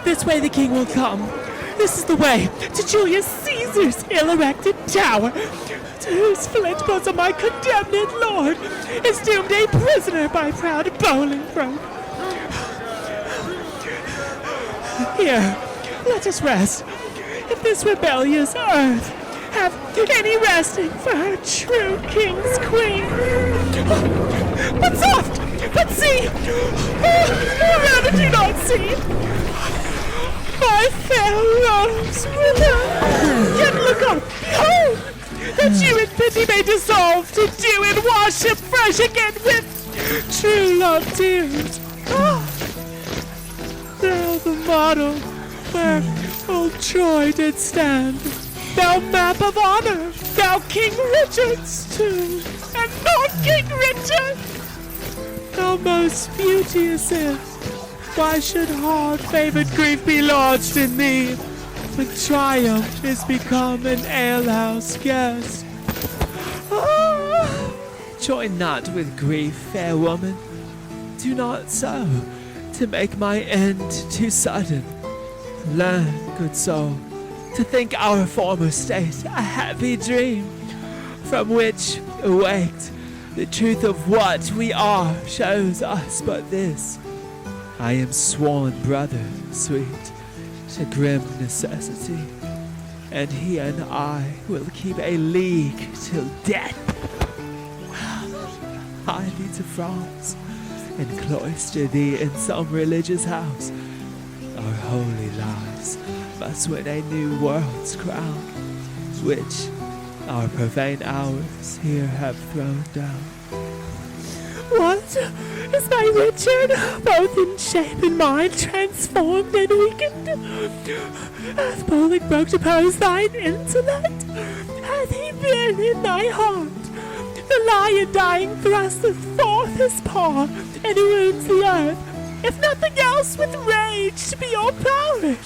This way the king will come. This is the way to Julius Caesar's ill-erected tower, to whose flint bosom my condemned lord is doomed a prisoner by proud Bolingbroke. Here, let us rest. If this rebellious earth have any resting for her true king's queen. But soft! But see! Or rather do not see! My fair rose with her! Yet look up! Behold! That you in pity may dissolve to dew and wash it fresh again with true love tears. Thou the model where old Troy did stand, thou map of honor, thou King Richard's tomb, and not King Richard, thou most beauteous is. Why should hard-favored grief be lodged in thee, when triumph is become an alehouse guest? Join not with grief, fair woman. Do not so, to make my end too sudden. Learn, good soul, to think our former state a happy dream, from which, awaked, the truth of what we are shows us but this. I am sworn brother, sweet, to grim necessity, and he and I will keep a league till death. Hie thee to France, and cloister thee in some religious house. Our holy lives must win a new world's crown, which our profane hours here have thrown down. What? Is my Richard, both in shape and mind, transformed and weakened? Hath Bolingbroke deposed thine intellect? Hath he been in thy heart? The lion dying thrusteth forth his paw, and wounds the earth, if nothing else with rage to be o'erpowered.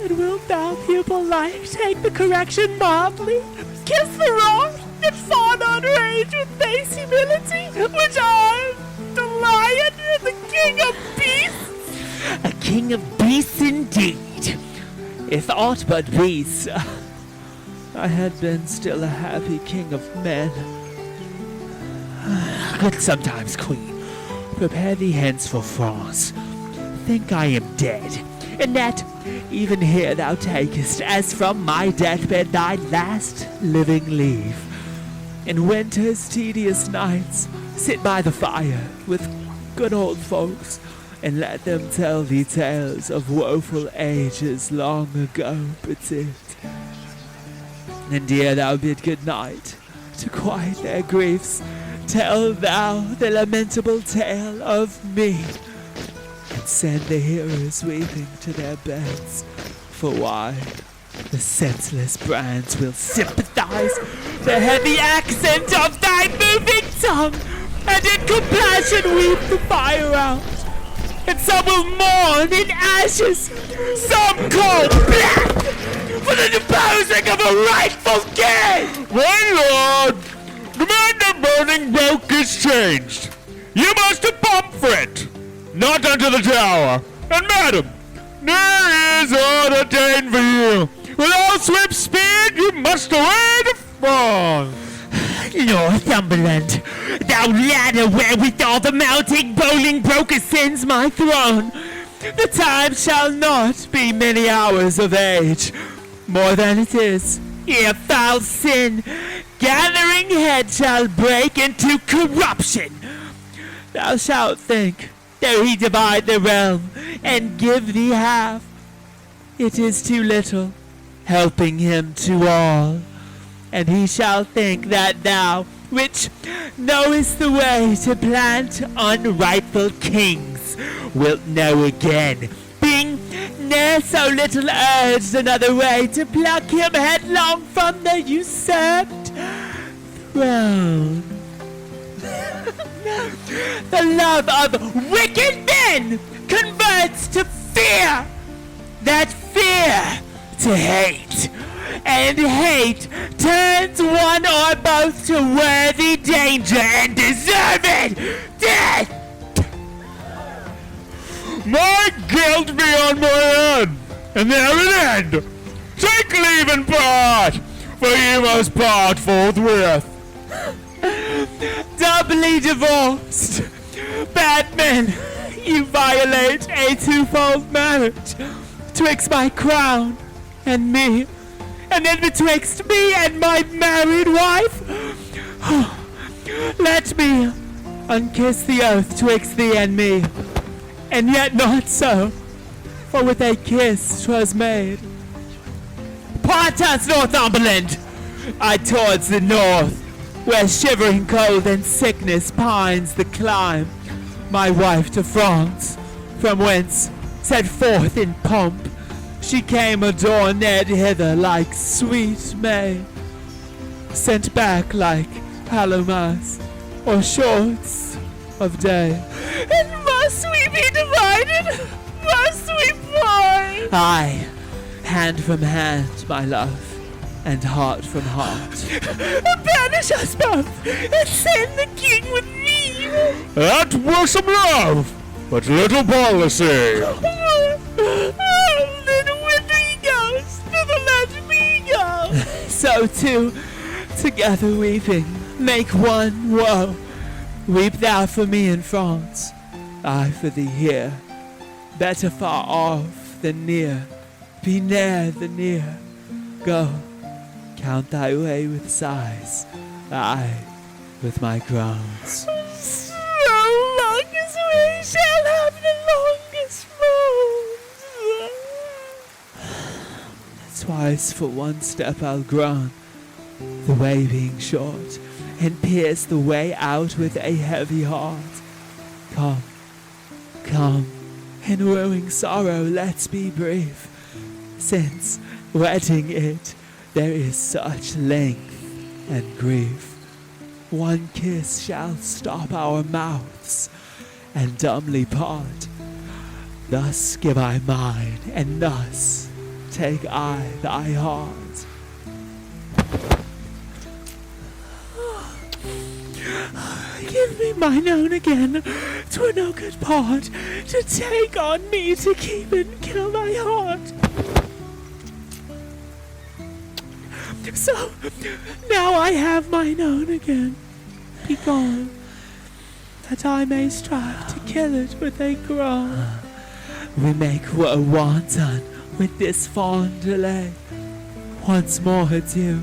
And wilt thou, pupil-like, take the correction mildly, kiss the wrong, and fawn on rage with base humility, which I, the lion and the king of beasts? A king of beasts indeed, if aught but beasts. I had been still a happy king of men. Good sometimes, queen. Prepare thee hence for France. Think I am dead, and that even here thou takest, as from my deathbed, thy last living leave. In winter's tedious nights, sit by the fire with good old folks, and let them tell thee tales of woeful ages long ago, petit. And ere thou bid good night, to quiet their griefs, tell thou the lamentable tale of me, and send the hearers weeping to their beds. For why? The senseless brands will sympathize the heavy accent of thy moving tongue, and in compassion weep the fire out. And some will mourn in ashes, some cold black, for the deposing of a rightful king! My lord, Commander Bolingbroke is changed. You must to Pomfret, not unto the tower. And madam, there is order ordained for you. With all swift speed, you must away to France. Northumberland, thou ladder wherewith all the mounting Bolingbroke ascends my throne. The time shall not be many hours of age, more than it is. Ere foul sin, gathering head, shall break into corruption. Thou shalt think, though he divide the realm, and give thee half, it is too little, helping him to all. And he shall think that thou, which knowest the way to plant unrightful kings, wilt know again, being ne'er so little urged another way, to pluck him headlong from the usurped throne. The love of wicked men converts to fear, that fear to hate, and hate turns one or both to worthy danger and deserved death. My guilt be on my head, and there it end. Take leave and part, for you must part forthwith. Doubly divorced. Batman, you violate a twofold marriage twixt my crown and me, and then betwixt me and my married wife. Let me unkiss the oath twixt thee and me, and yet not so, for with a kiss 'twas made. Part us, Northumberland, I towards the north, where shivering cold and sickness pines the clime. My wife to France, from whence, set forth in pomp, she came adorned hither like sweet May, sent back like Palomas, or shorts of day. And must we be divided? Must we part? Aye, hand from hand, my love, and heart from heart. Banish us both, and send the king with me. That were some love, but little policy. Little withering ghost, let me go. So too, together weeping, make one woe. Weep thou for me in France, I for thee here. Better far off than near, be near than near. Go, count thy way with sighs, I with my crowns. So long as we shall have the longest roads. Twice for one step I'll groan, the way being short, and pierce the way out with a heavy heart. Come, come, in wooing sorrow let's be brief, since, wedding it, there is such length and grief. One kiss shall stop our mouths, and dumbly part. Thus give I mine, and thus take I thy heart. Give me mine own again, 'twere no good part, to take on me to keep and kill thy heart. So, now I have mine own again. Be gone, that I may strive to kill it with a groan. We make woe wanton with this fond delay. Once more adieu,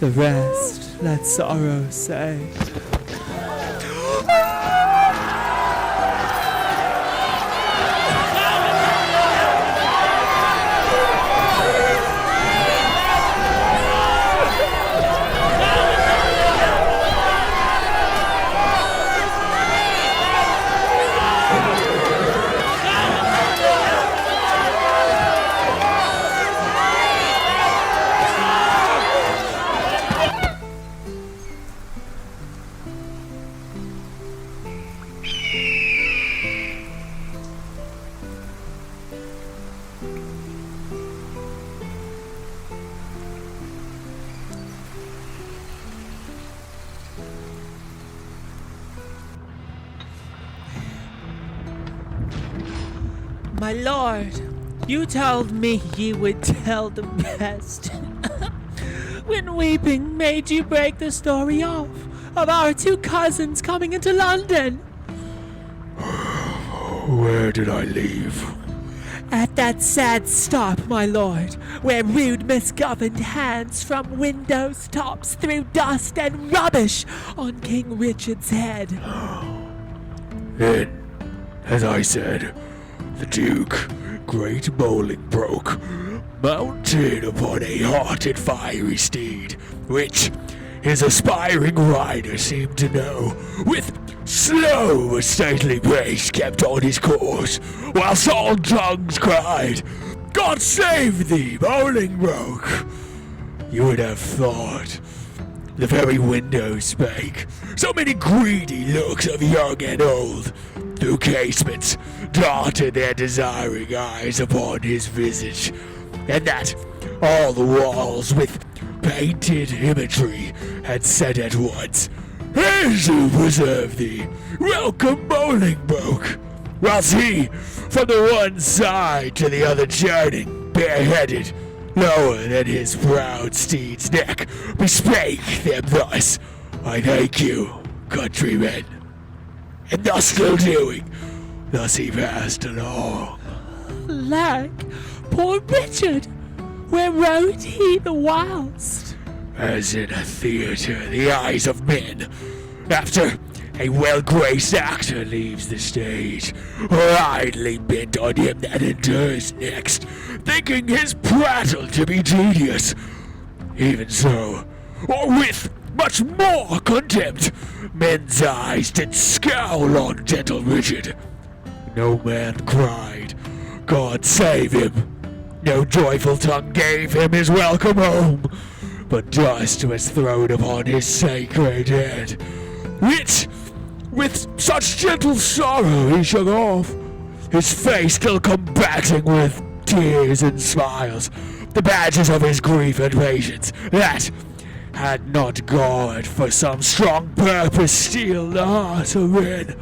the rest let sorrow say. My lord, you told me ye would tell the best. When weeping made you break the story off of our two cousins coming into London. Where did I leave? At that sad stop, my lord, where rude misgoverned hands from windows tops threw dust and rubbish on King Richard's head. Then, as I said, the Duke, great Bolingbroke, mounted upon a hot and fiery steed, which his aspiring rider seemed to know, with slow but stately pace kept on his course, whilst all tongues cried, God save thee, Bolingbroke! You would have thought the very windows spake, so many greedy looks of young and old, through casements darted their desiring eyes upon his visage, and that all the walls with painted imagery had said at once, Jesu preserve thee, welcome Bolingbroke, whilst he, from the one side to the other turning, bareheaded, lower than his proud steed's neck, bespake them thus, I thank you, countrymen. And thus still doing, thus he passed along. Lack, poor Richard, where rode he the whilst? As in a theatre, the eyes of men, after a well-graced actor leaves the stage, are idly bent on him that enters next, thinking his prattle to be tedious. Even so, or with much more contempt, men's eyes did scowl on gentle Richard. No man cried, God save him. No joyful tongue gave him his welcome home, but dust was thrown upon his sacred head, which, with such gentle sorrow he shook off, his face still combating with tears and smiles the badges of his grief and patience, that, had not God for some strong purpose steeled the heart of men,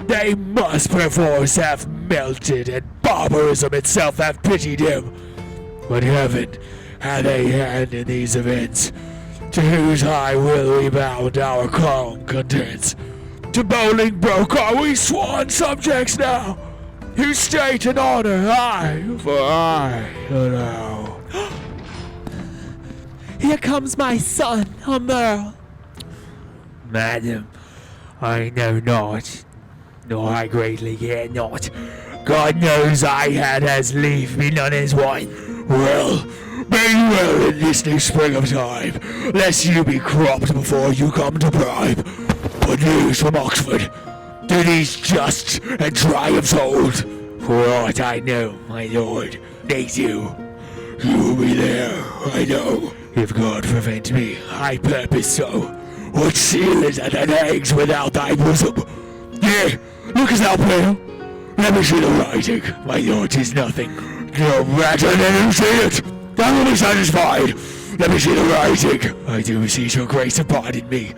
they must perforce have melted, and barbarism itself have pitied him. But heaven had a hand in these events, to whose high will we bound our calm contents. To Bolingbroke are we sworn subjects now, whose state and honor I, for I allow. Here comes my son, a Merle. Madam, I know not, nor I greatly care not. God knows I had as lief be none as one. Well, bear you well in this new spring of time, lest you be cropped before you come to bribe. What news from Oxford? Do these justs and triumphs hold? For aught I know, my lord, they do. You will be there, I know. If God prevent me, I purpose so. What seal is that hangs without thy bosom? Yea, lookest thou pale? Let me see the writing. My lord, 'tis nothing. No matter, let him see it. I will be satisfied. Let me see the writing. I do beseech your grace to pardon me.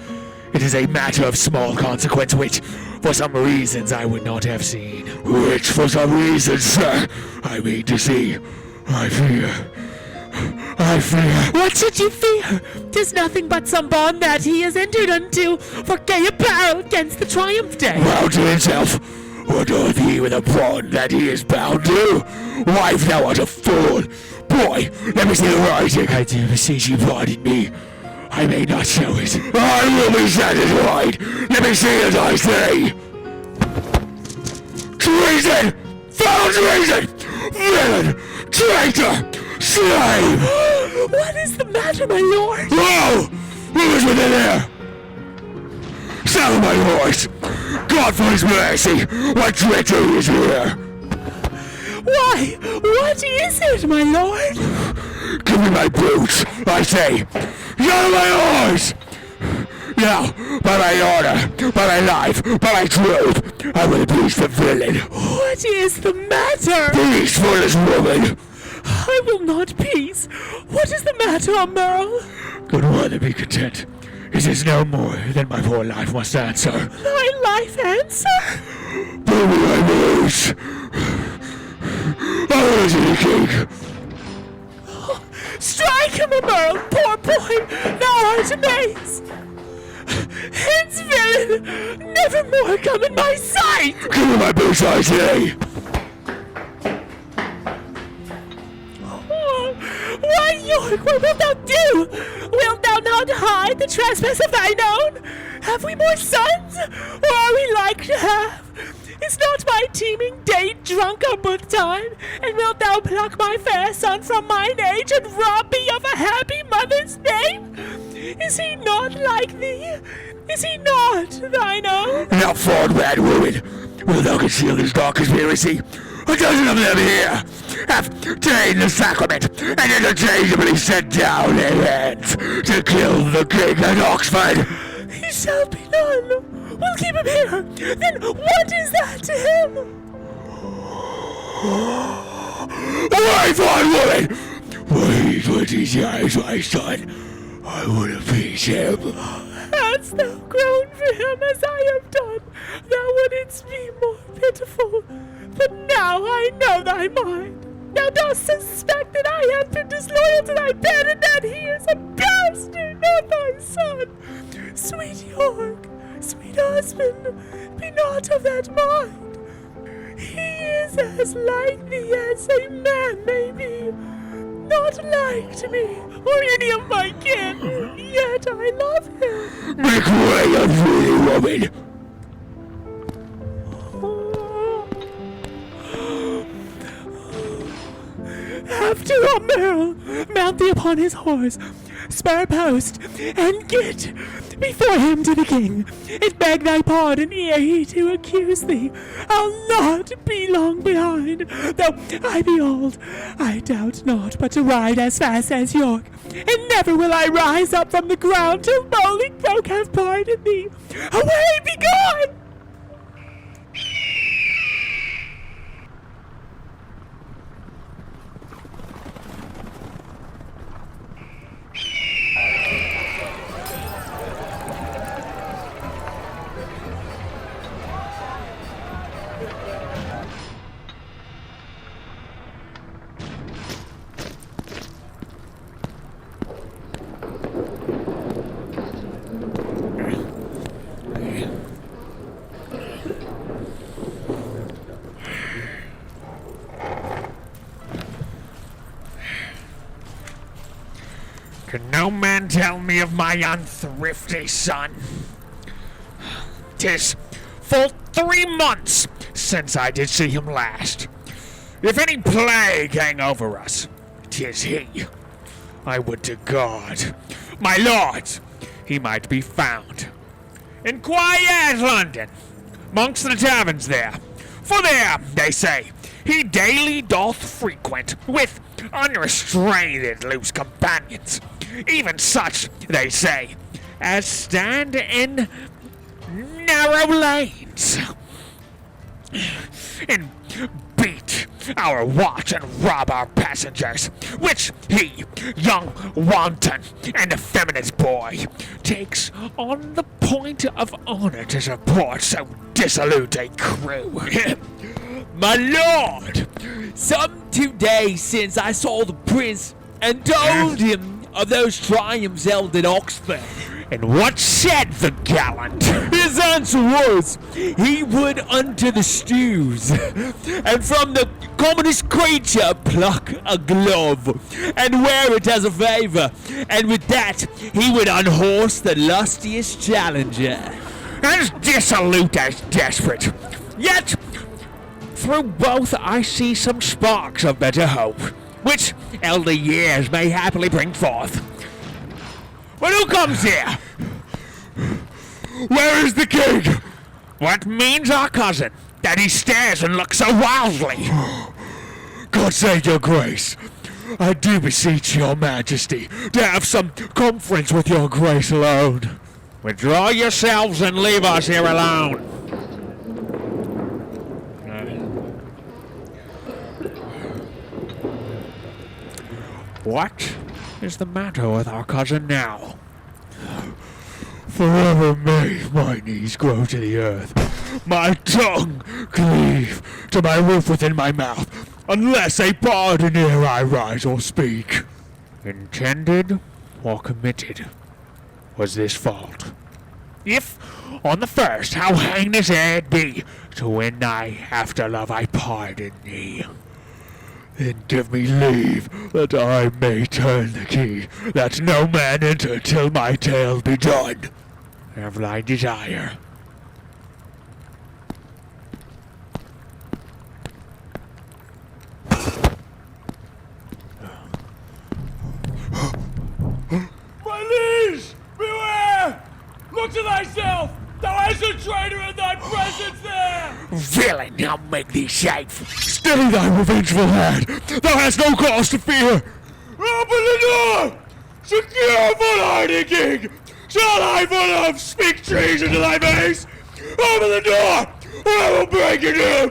It is a matter of small consequence which, for some reasons, I would not have seen. Which, for some reasons, sir, I mean to see. I fear. What should you fear? 'Tis nothing but some bond that he has entered unto for gay apparel against the Triumph Day. Bound to himself. What doth he with a bond that he is bound to? Wife, thou art a fool. Boy, let me see the writing. I do beseech you pardon me. I may not show it. I will be satisfied. Let me see it, I say. Treason! Foul treason! Villain! Traitor! Slave! What is the matter, my lord? Whoa! Who is within there? Saddle my horse! God for his mercy! What treachery is here? Why, what is it, my lord? Give me my boots, I say! Saddle my horse! Now, by my honor, by my life, by my truth, I will appease the villain. What is the matter? Peace, foolish woman! I will not peace. What is the matter, Merle? Good mother, be content. It is no more than my poor life must answer. Thy life answer? Bring me my boots! I will see the king! Strike him, Merle, poor boy, thou art amazed. Hence, villain, never more come in my sight. Give me my boots, I say! Why, York, what wilt thou do? Wilt thou not hide the trespass of thine own? Have we more sons, or are we like to have? Is not my teeming date drunk a good time? And wilt thou pluck my fair son from mine age, and rob me of a happy mother's name? Is he not like thee? Is he not thine own? Now forward, bad woman! Wilt thou conceal this dark conspiracy? A dozen of them here have taken the sacrament and interchangeably set down their heads to kill the king at Oxford. He shall be none. We'll keep him here. Then what is that to him? Wait, fine woman! Wait 20 years, my son. I would appease him. Hadst thou grown for him as I have done, thou wouldst be more pitiful. I know thy mind. Thou dost suspect that I have been disloyal to thy bed, and that he is a bastard, not thy son. Sweet York, sweet husband, be not of that mind. He is as like thee as a man may be, not like to me or any of my kin, yet I love him. Make way, unruly woman! After all, Merle, mount thee upon his horse, spur post, and get before him to the king, and beg thy pardon ere he to accuse thee. I'll not be long behind, though I be old, I doubt not but to ride as fast as York, and never will I rise up from the ground till Bolingbroke have pardoned thee. Away, be gone! Can no man tell me of my unthrifty son? 'Tis full 3 months since I did see him last. If any plague hang over us, 'tis he. I would to God, my lords, he might be found in quiet London, mongst the taverns there. For there, they say, he daily doth frequent with unrestrained loose companions, even such, they say, as stand in narrow lanes, and beat our watch and rob our passengers, which he, young wanton and effeminate boy, takes on the point of honor to support so dissolute a crew. My lord, some 2 days since I saw the prince and told him of those triumphs held at Oxford. And what said the gallant? His answer was, he would unto the stews, and from the commonest creature pluck a glove, and wear it as a favour, and with that he would unhorse the lustiest challenger. As dissolute as desperate, yet through both I see some sparks of better hope, which elder years may happily bring forth. But who comes here? Where is the king? What means our cousin, that he stares and looks so wildly? God save your grace. I do beseech your majesty to have some conference with your grace alone. Withdraw yourselves and leave us here alone. What is the matter with our cousin now? Forever may my knees grow to the earth, my tongue cleave to my roof within my mouth, unless a pardon ere I rise or speak. Intended or committed was this fault? If on the first, how heinous it be, to win thy after-love I pardon thee. Then give me leave, that I may turn the key, that no man enter till my tale be done. Have thy desire. My liege, beware! Look to thyself! Thou hast a traitor in thy presence there! Villain, I'll make thee safe. Steady thy revengeful hand. Thou hast no cause to fear. Open the door! Secure foot-hardy king! Shall I foot of speak treason to thy face? Open the door, or I will break it in!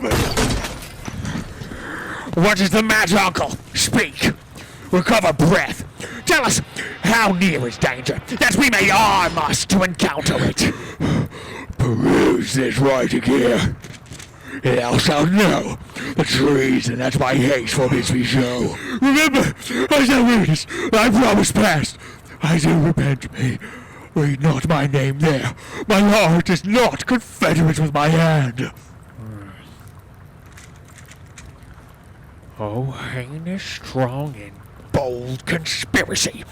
What is the matter, uncle? Speak. Recover breath. Tell us how near is danger, that we may arm us to encounter it. Peruse this writing here. thou shalt know the treason that my hateful bids me show. Remember, as thou readest thy promise past, I do repent me. Read not my name there. My heart is not confederate with my hand. Oh, heinous, strong, and bold conspiracy.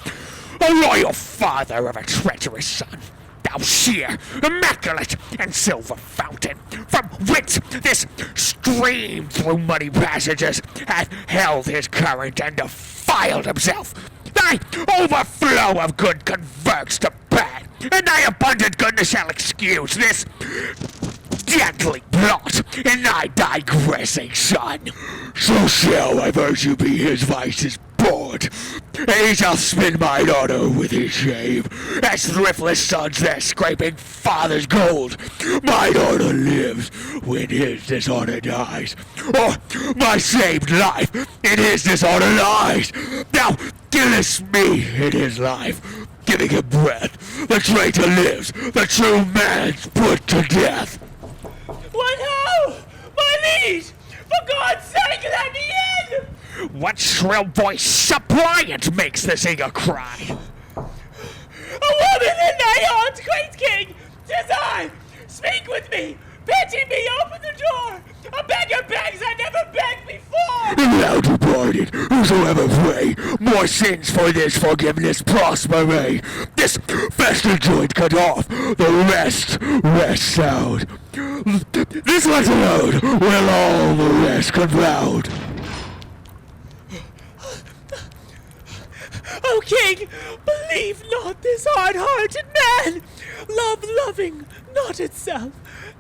A loyal father of a treacherous son. Thou sheer, immaculate, and silver fountain, from whence this stream through muddy passages hath held his current and defiled himself. Thy overflow of good converts to bad, and thy abundant goodness shall excuse this deadly plot in thy digressing son. So shall my virtue be his vice's board, and he shall spin mine honor with his shame, as thriftless sons their scraping father's gold. Mine honor lives when his dishonor dies, or my saved life in his dishonor lies. Thou killest me in his life, giving him breath. The traitor lives, the true man's put to death. What ho! My liege! For God's sake, let me in! What shrill voice suppliant makes this eager cry? A woman in thy arms, great king! 'Tis I! Speak with me! Pity me! Open the door! A beggar begs I never begged before! Thou departed, whosoever pray, more sins for this forgiveness prosper may. This festive joint cut off, the rest sound. This let alone will all the rest confound. O king, believe not this hard-hearted man! Love loving, not itself,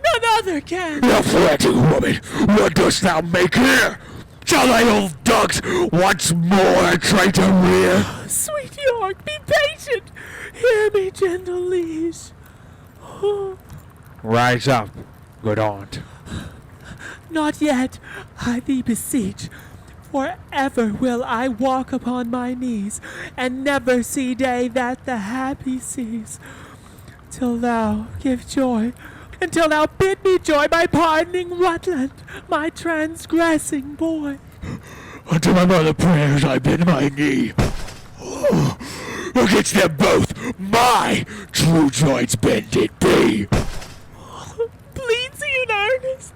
none other can. Thou fretting woman, what dost thou make here? Shall thy old dugs once more traitor rear? Sweet York, be patient! Hear me, gentle liege. Oh. Rise up, good aunt. Not yet, I thee beseech. Forever will I walk upon my knees, and never see day that the happy sees. Till thou give joy, until thou bid me joy by pardoning Rutland, my transgressing boy. Unto my mother prayers I bend my knee. Against them both, my true joints bended be. Pleads he in earnest?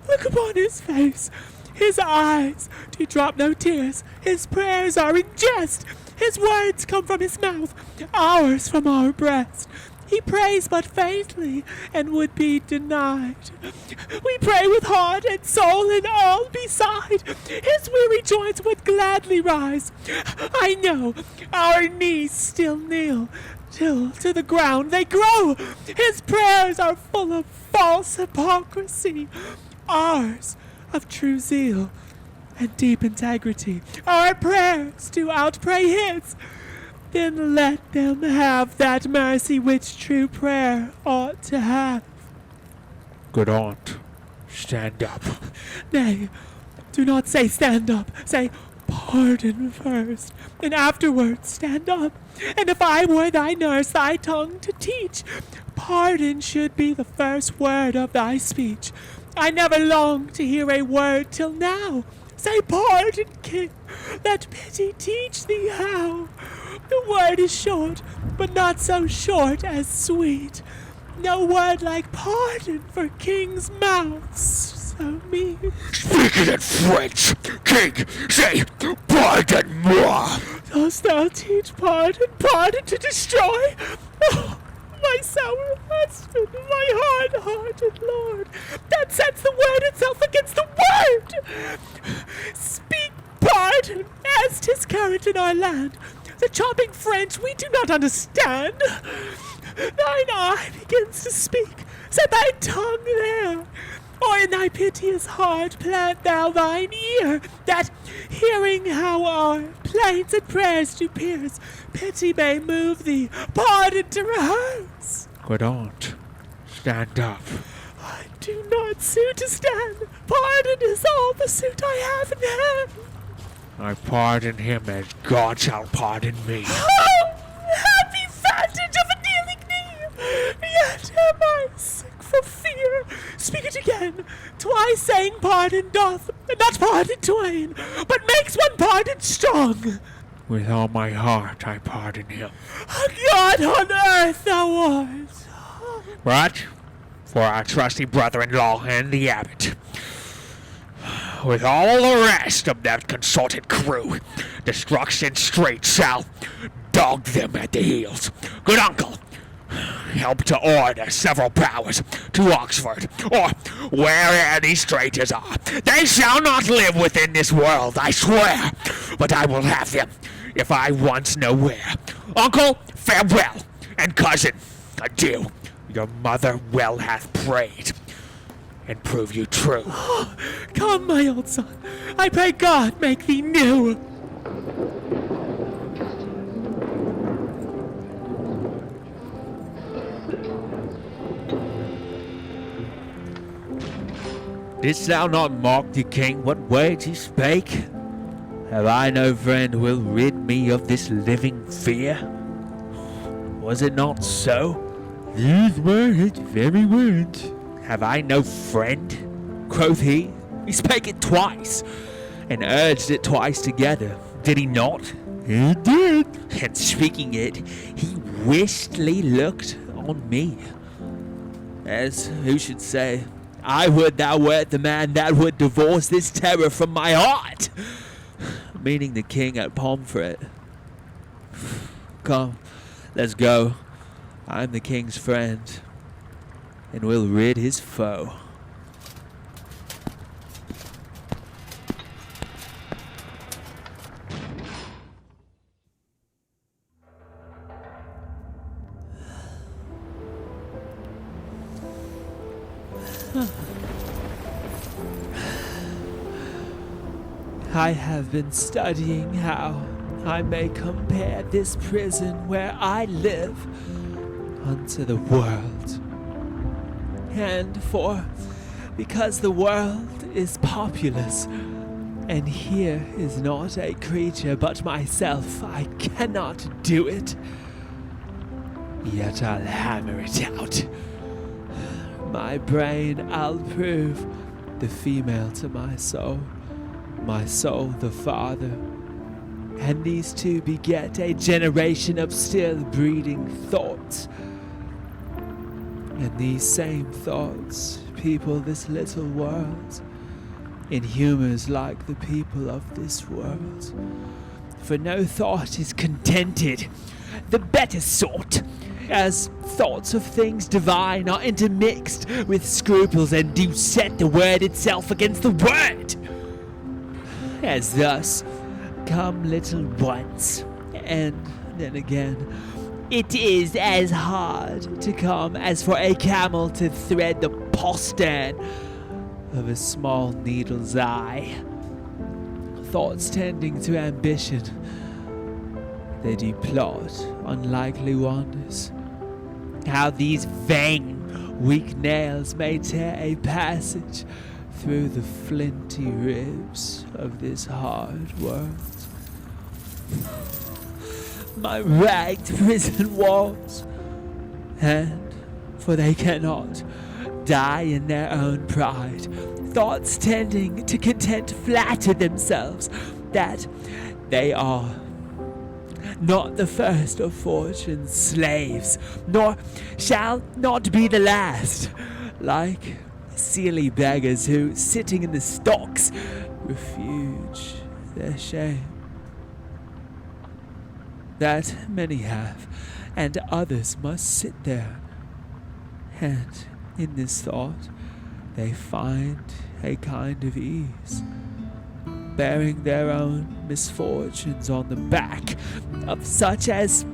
Look upon his face. His eyes do drop no tears. His prayers are in jest. His words come from his mouth, ours from our breast. He prays but faintly, and would be denied. We pray with heart and soul and all beside. His weary joints would gladly rise. I know our knees still kneel, till to the ground they grow. His prayers are full of false hypocrisy. Ours of true zeal and deep integrity. Our prayers do outpray his. Then let them have that mercy which true prayer ought to have. Good aunt, stand up. Nay, do not say stand up. Say pardon first, and afterwards stand up. And if I were thy nurse, thy tongue to teach, pardon should be the first word of thy speech. I never longed to hear a word till now. Say pardon, king, let pity teach thee how. The word is short, but not so short as sweet. No word like pardon for king's mouths so meet. Speak it in French, king, say pardon-moi. Dost thou teach pardon, pardon to destroy? Oh, my sour husband, my hard-hearted lord, that sets the word itself against the word. Speak pardon, as 'tis current in our land. The chopping French we do not understand. Thine eye begins to speak, set thy tongue there. Or in thy piteous heart plant thou thine ear, that, hearing how our plaints and prayers do pierce, pity may move thee, pardon to rehearse. Good aunt, stand up. I do not suit to stand. Pardon is all the suit I have in hand. I pardon him as God shall pardon me. Oh, happy vantage of a kneeling knee! Yet am I sick for fear. Speak it again. twice saying pardon doth not pardon twain, but makes one pardon strong. With all my heart I pardon him. A God on earth thou art. But for our trusty brother-in-law and the abbot, with all the rest of that consorted crew, destruction straight shall dog them at the heels. Good uncle, help to order several powers to Oxford, or where'er these traitors are. They shall not live within this world, I swear, but I will have them, if I once know where. Uncle, farewell, and cousin, adieu. Your mother well hath prayed, and prove you true. Come, my old son, I pray God make thee new. Didst thou not mark the king what words he spake? Have I no friend will rid me of this living fear? Was it not so? These were his very words. Have I no friend? Quoth he. He spake it twice, and urged it twice together. Did he not? He did. And speaking it, he wistly looked on me, as who should say, I would thou wert the man that would divorce this terror from my heart. Meaning the king at Pomfret. Come, let's go. I'm the king's friend, and will rid his foe. I have been studying how I may compare this prison where I live unto the world. And because the world is populous, and here is not a creature but myself, I cannot do it. Yet I'll hammer it out. My brain I'll prove the female to my soul the father, and these two beget a generation of still breeding thoughts. And these same thoughts people this little world, in humours like the people of this world. For no thought is contented, the better sort, as thoughts of things divine are intermixed with scruples and do set the word itself against the word. As thus, come little once, and then again, it is as hard to come as for a camel to thread the postern of a small needle's eye. Thoughts tending to ambition, they do plot unlikely wonders. How these vain, weak nails may tear a passage through the flinty ribs of this hard world. My ragged prison walls, and, for they cannot die in their own pride, thoughts tending to content flatter themselves that they are not the first of fortune's slaves, nor shall not be the last, like silly beggars who, sitting in the stocks, refuge their shame. That many have, and others must sit there, and in this thought they find a kind of ease, bearing their own misfortunes on the back of such as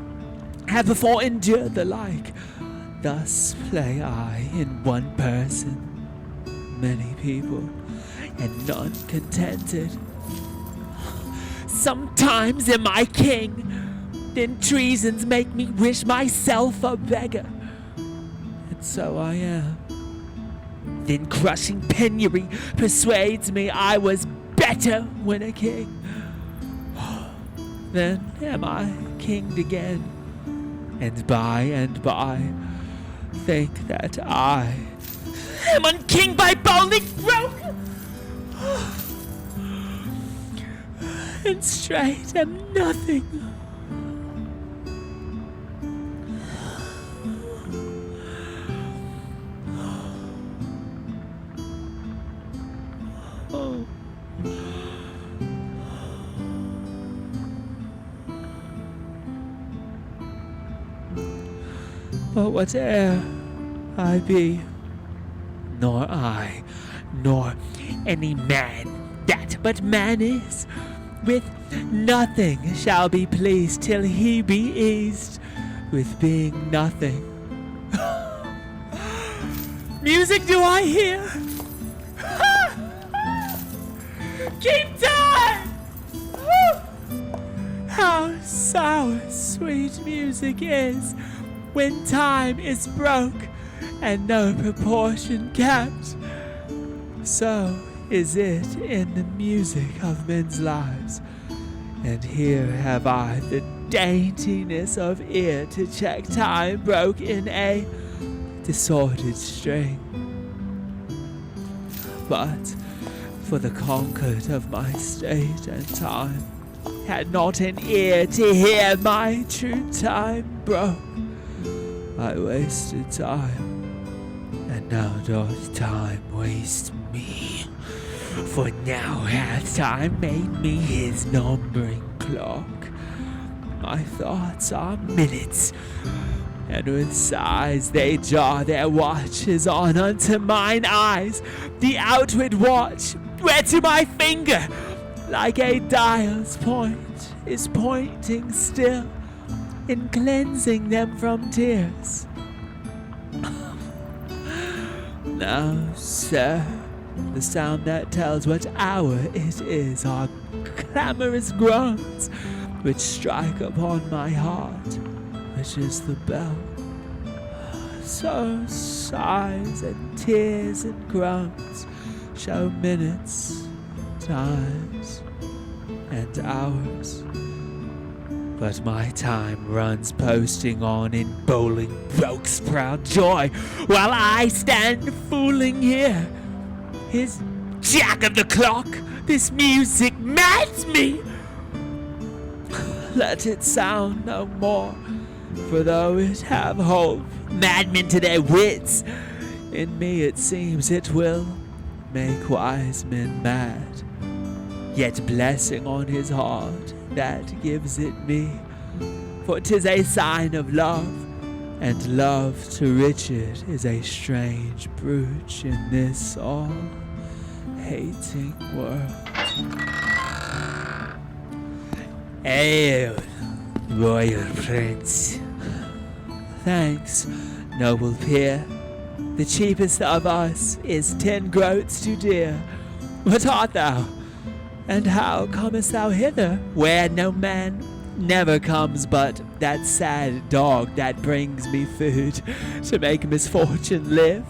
have before endured the like. Thus play I in one person many people, and none contented. Sometimes am I king, then treasons make me wish myself a beggar, and so I am. Then crushing penury persuades me I was better when a king. Then am I kinged again, and by think that I am unking by Bolingbroke, and straight am nothing. Oh. But whate'er I be, nor I, nor any man that but man is, with nothing shall be pleased till he be eased with being nothing. Music do I hear? Keep time! How sour sweet music is when time is broke and no proportion kept. So is it in the music of men's lives, and here have I the daintiness of ear to check time broke in a disordered string. But for the concord of my state and time had not an ear to hear my true time broke, I wasted time, and now doth time waste me. For now hath time made me his numbering clock. My thoughts are minutes, and with sighs they jar their watches on unto mine eyes. The outward watch, where to my finger, like a dial's point, is pointing still, in cleansing them from tears. Now, sir, the sound that tells what hour it is are clamorous groans which strike upon my heart, which is the bell. So sighs and tears and groans show minutes, times, and hours. But my time runs posting on in Bolingbroke's proud joy, while I stand fooling here. His jack of the clock, this music mads me. Let it sound no more, for though it have hope, madmen to their wits, in me it seems it will make wise men mad. Yet blessing on his heart that gives it me, for 'tis a sign of love, and love to Richard is a strange brooch in this all-hating world. Hail, royal prince. Thanks, noble peer. The cheapest of us is 10 groats too dear. What art thou? And how comest thou hither, where no man never comes but that sad dog that brings me food to make misfortune live?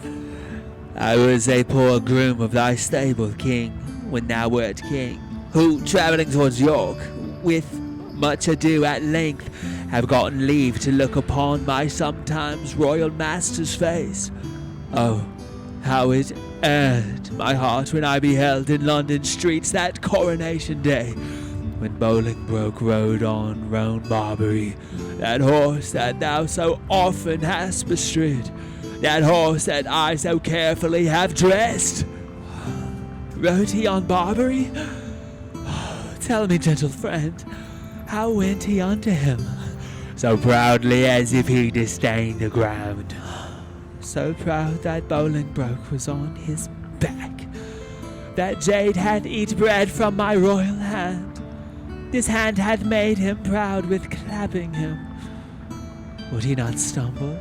I was a poor groom of thy stable, king, when thou wert king, who, travelling towards York, with much ado at length have gotten leave to look upon my sometimes royal master's face. Oh, how it earned my heart when I beheld in London streets that coronation day, when Bolingbroke rode on Roan Barbary, that horse that thou so often hast bestrid, that horse that I so carefully have dressed. Rode he on Barbary? Tell me, gentle friend, how went he unto him? So proudly as if he disdained the ground. So proud that Bolingbroke was on his back, that jade hath eat bread from my royal hand. This hand hath made him proud with clapping him. Would he not stumble?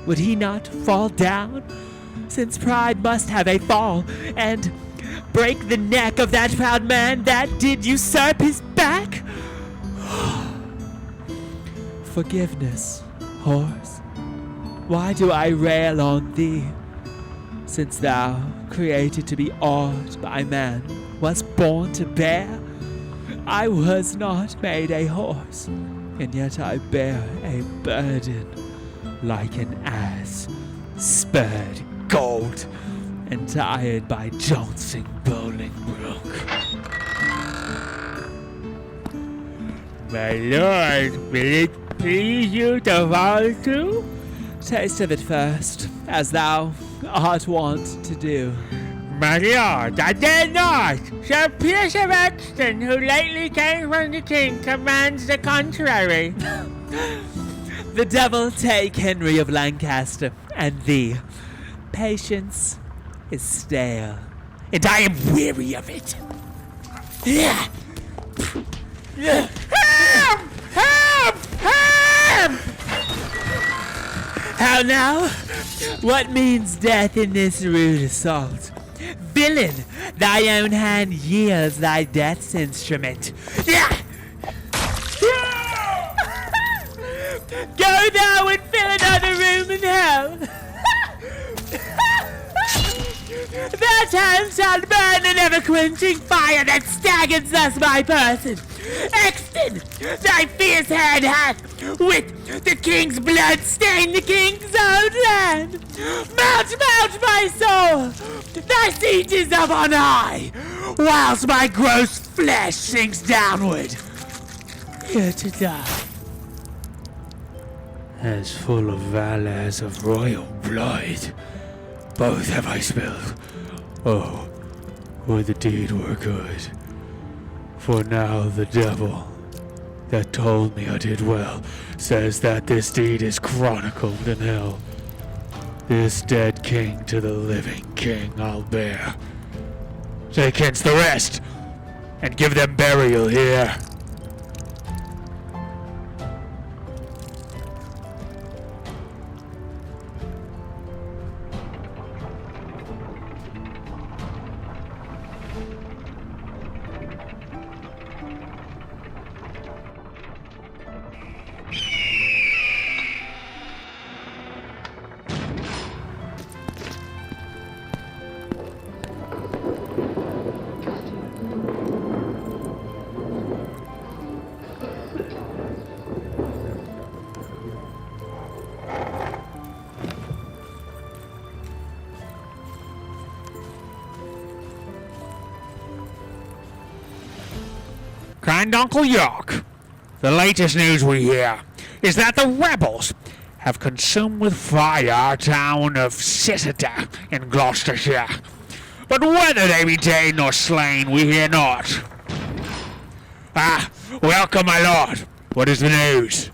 Would he not fall down? Since pride must have a fall, and break the neck of that proud man that did usurp his back? Forgiveness, horse. Why do I rail on thee? Since thou, created to be awed by man, wast born to bear? I was not made a horse, and yet I bear a burden like an ass, spurred gold, and tired by Johnson Bolingbroke. My lord, will it please you to follow too? Taste of it first, as thou art wont to do. My lord, I dare not. Sir Pierce of Exton, who lately came from the king, commands the contrary. The devil take Henry of Lancaster and thee. Patience is stale, and I am weary of it. Help! Help! Help! How now? What means death in this rude assault? Villain, thy own hand yields thy death's instrument. Go thou and fill another room in hell. That hand shall burn an ever-quenching fire that staggers thus my person. Exton, thy fierce hand hath, with the king's blood, stained the king's own land. Mount, mount, my soul! Thy seat is up on high, whilst my gross flesh sinks downward, here to die. As full of valor as of royal blood, both have I spilled. Oh, would the deed were good. For now the devil that told me I did well says that this deed is chronicled in hell. This dead king to the living king I'll bear. Take hence the rest, and give them burial here. Kind Uncle York, the latest news we hear is that the rebels have consumed with fire our town of Cissitter in Gloucestershire. But whether they be ta'en or slain, we hear not. Ah, welcome, my lord. What is the news?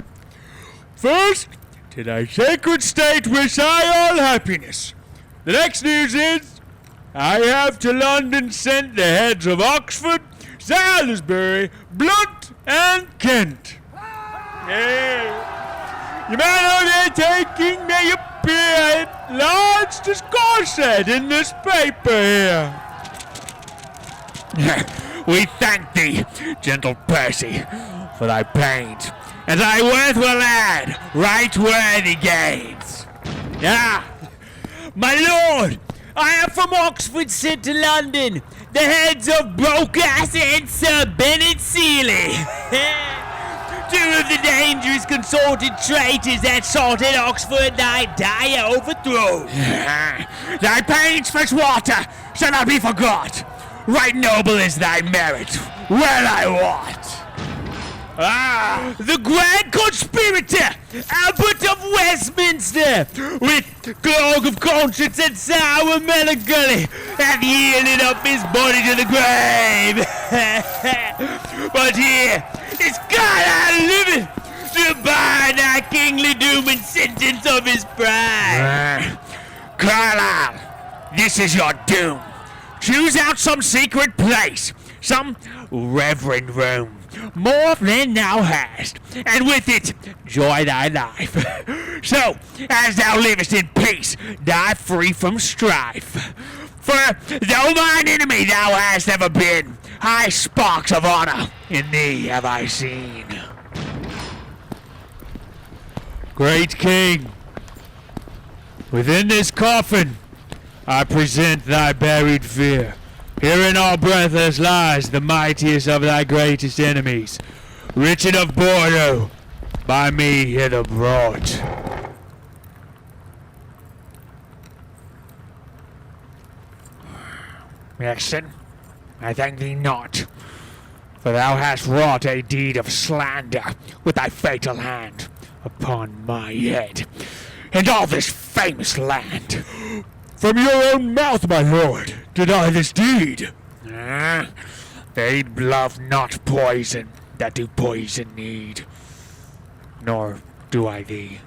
First, to thy sacred state wish I all happiness. The next news is, I have to London sent the heads of Oxford, Salisbury, Blunt, and Kent. You may know they're taking me appear at large discoursed in this paper here. We thank thee, gentle Percy, for thy pains, and thy worth will add right worthy gains. Ah, my lord, I have from Oxford sent to London the heads of Brocas and Sir Bennet Seeley, two of the dangerous consorted traitors that sought at Oxford thy dire overthrow. Thy pains, Freshwater, shall not be forgot. Right noble is thy merit, well I wot. Ah, the grand conspirator, Albert of Westminster, with clog of conscience and sour melancholy, hath yielded up his body to the grave. But here is God living to abide thy kingly doom and sentence of his pride. Carlisle, this is your doom. Choose out some secret place, some reverend room, more than thou hast, and with it joy thy life. So, as thou livest in peace, die free from strife. For though mine enemy thou hast ever been, high sparks of honor in thee have I seen. Great King, within this coffin I present thy buried fear. Herein all breathless lies the mightiest of thy greatest enemies, Richard of Bordeaux, by me hither brought. Exon, I thank thee not, for thou hast wrought a deed of slander with thy fatal hand upon my head and all this famous land. From your own mouth, my lord, did I this deed. They love not poison that do poison need, nor do I thee.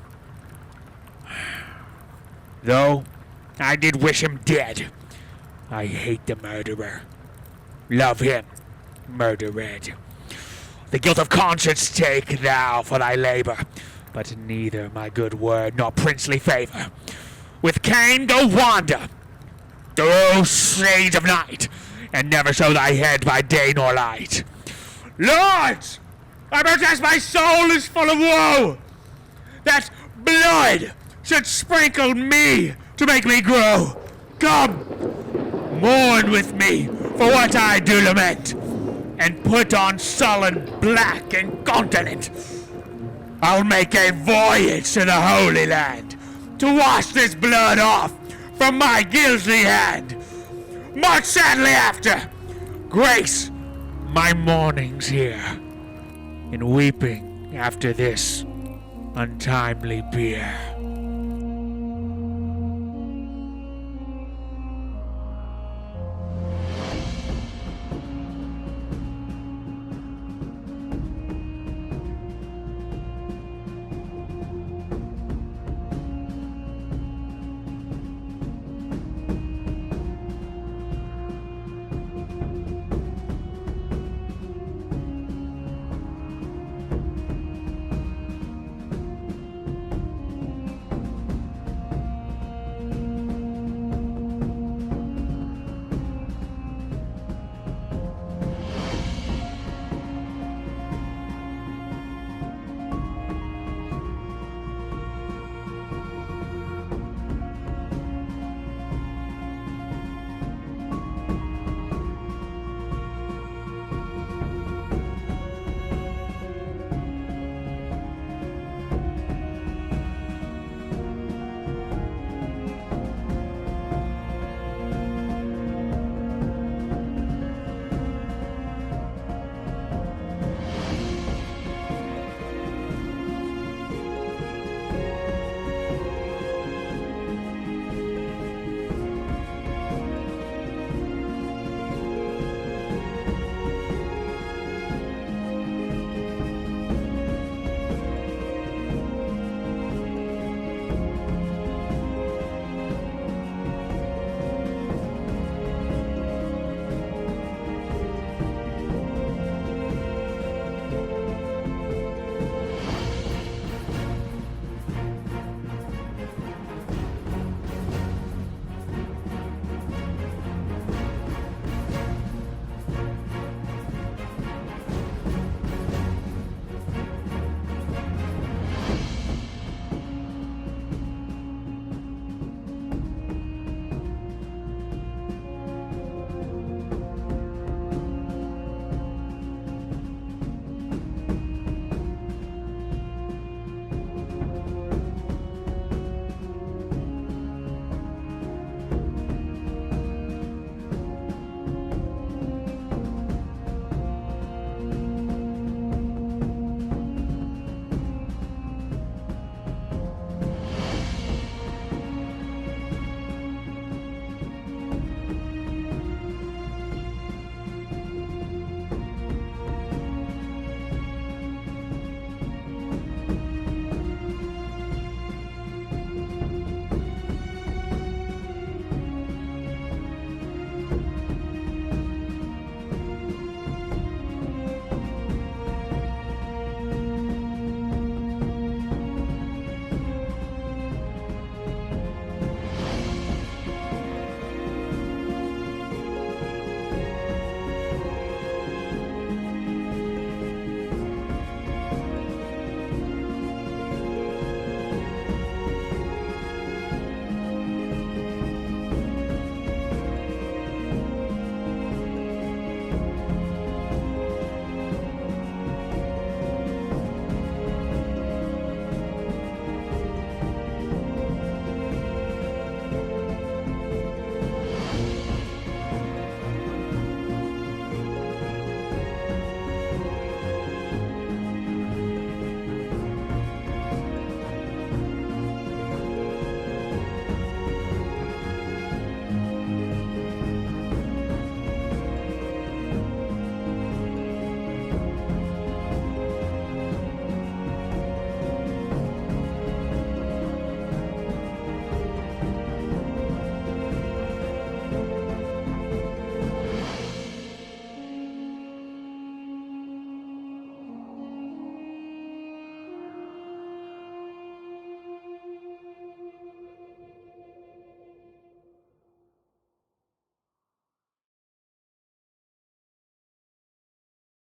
Though I did wish him dead, I hate the murderer. Love him, murdered. The guilt of conscience take thou for thy labor, but neither my good word nor princely favor. With Cain go wander through shades of night, and never show thy head by day nor light. Lords, I protest my soul is full of woe, that blood should sprinkle me to make me grow. Come, mourn with me for what I do lament, and put on sullen black incontinent. I'll make a voyage to the Holy Land to wash this blood off from my guilty hand. March sadly after, grace my mornings here, in weeping after this untimely bier.